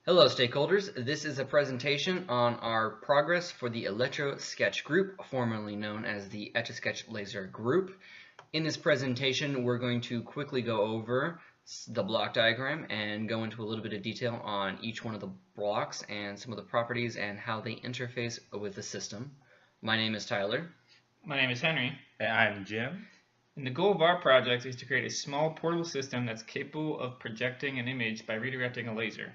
Hello stakeholders, this is a presentation on our progress for the Electro Sketch group, formerly known as the Etch-a-Sketch Laser group. In this presentation we're going to quickly go over the block diagram and go into a little bit of detail on each one of the blocks and some of the properties and how they interface with the system. My name is Tyler. My name is Henry. And I'm Jim. And the goal of our project is to create a small portable system that's capable of projecting an image by redirecting a laser.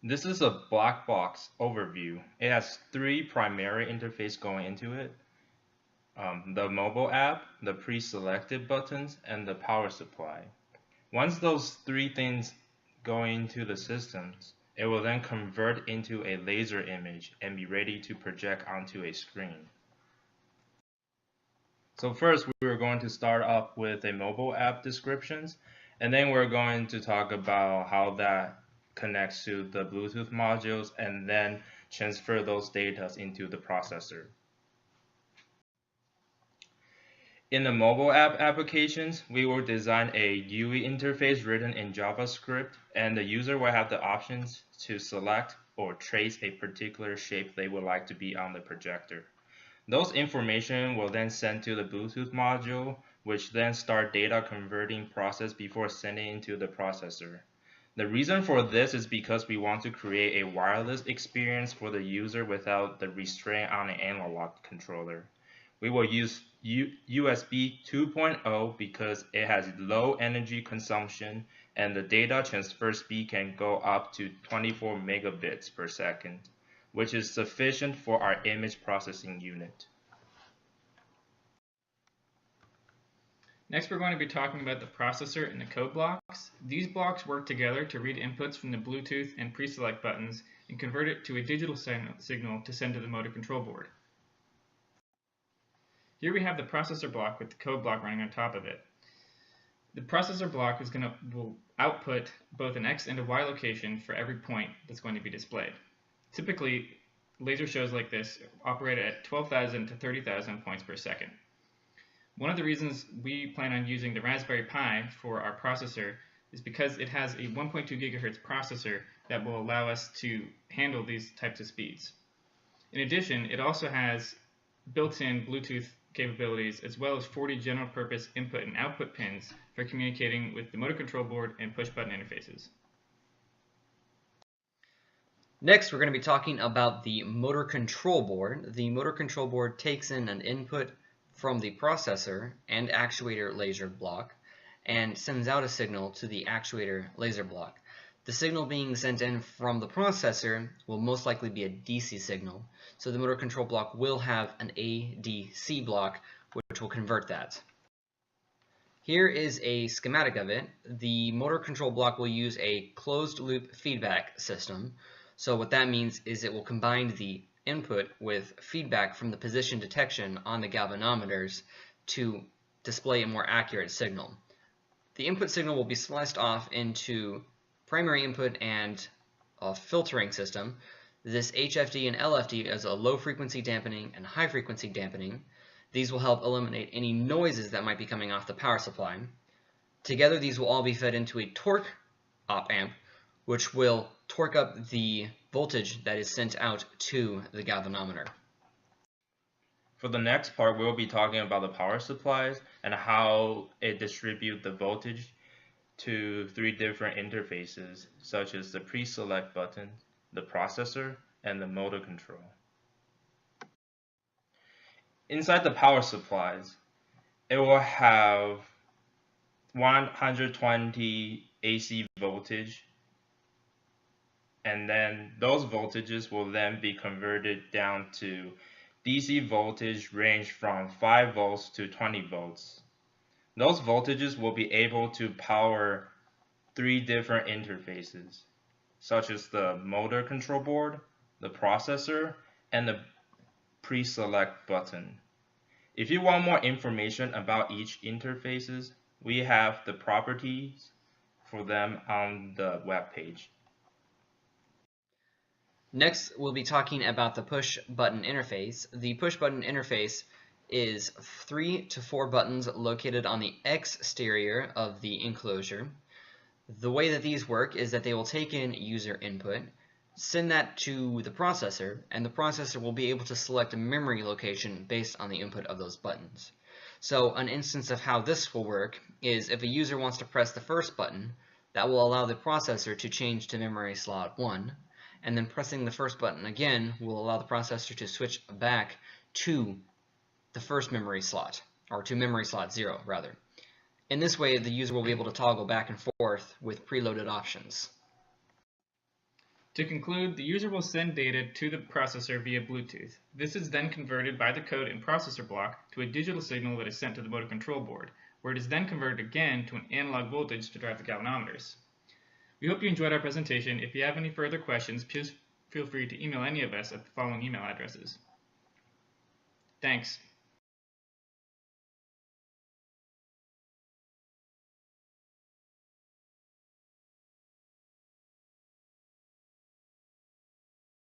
This is a black box overview. It has three primary interfaces going into it. The mobile app, the pre-selected buttons, and the power supply. Once those three things go into the systems, it will then convert into a laser image and be ready to project onto a screen. So first we're going to start off with a mobile app descriptions, and then we're going to talk about how that connects to the Bluetooth modules and then transfer those data into the processor. In the mobile app applications, we will design a UI interface written in JavaScript, and the user will have the options to select or trace a particular shape they would like to be on the projector. Those information will then send to the Bluetooth module, which then start data converting process before sending into the processor. The reason for this is because we want to create a wireless experience for the user without the restraint on an analog controller. We will use USB 2.0 because it has low energy consumption and the data transfer speed can go up to 24 megabits per second, which is sufficient for our image processing unit. Next, we're going to be talking about the processor and the code blocks. These blocks work together to read inputs from the Bluetooth and pre-select buttons and convert it to a digital signal to send to the motor control board. Here we have the processor block with the code block running on top of it. The processor block will output both an X and a Y location for every point that's going to be displayed. Typically, laser shows like this operate at 12,000 to 30,000 points per second. One of the reasons we plan on using the Raspberry Pi for our processor is because it has a 1.2 gigahertz processor that will allow us to handle these types of speeds. In addition, it also has built-in Bluetooth capabilities as well as 40 general purpose input and output pins for communicating with the motor control board and push button interfaces. Next, we're going to be talking about the motor control board. The motor control board takes in an input from the processor and actuator laser block and sends out a signal to the actuator laser block. The signal being sent in from the processor will most likely be a DC signal, so the motor control block will have an ADC block which will convert that. Here is a schematic of it. The motor control block will use a closed loop feedback system. So what that means is it will combine the input with feedback from the position detection on the galvanometers to display a more accurate signal. The input signal will be sliced off into primary input and a filtering system. This HFD and LFD is a low frequency dampening and high frequency dampening. These will help eliminate any noises that might be coming off the power supply. Together these will all be fed into a torque op amp, which will torque up the voltage that is sent out to the galvanometer. For the next part, we'll be talking about the power supplies and how it distributes the voltage to three different interfaces, such as the pre-select button, the processor, and the motor control. Inside the power supplies, it will have 120 AC voltage, and then those voltages will then be converted down to DC voltage range from 5 volts to 20 volts. Those voltages will be able to power three different interfaces, such as the motor control board, the processor, and the pre-select button. If you want more information about each interfaces, we have the properties for them on the web page. Next, we'll be talking about the push button interface. The push button interface is 3 to 4 buttons located on the exterior of the enclosure. The way that these work is that they will take in user input, send that to the processor, and the processor will be able to select a memory location based on the input of those buttons. So an instance of how this will work is if a user wants to press the first button, that will allow the processor to change to memory slot 1, and then pressing the first button again will allow the processor to switch back to the first memory slot, or to memory slot 0 rather. In this way, the user will be able to toggle back and forth with preloaded options. To conclude, the user will send data to the processor via Bluetooth. This is then converted by the code and processor block to a digital signal that is sent to the motor control board, where it is then converted again to an analog voltage to drive the galvanometers. We hope you enjoyed our presentation. If you have any further questions, please feel free to email any of us at the following email addresses. Thanks.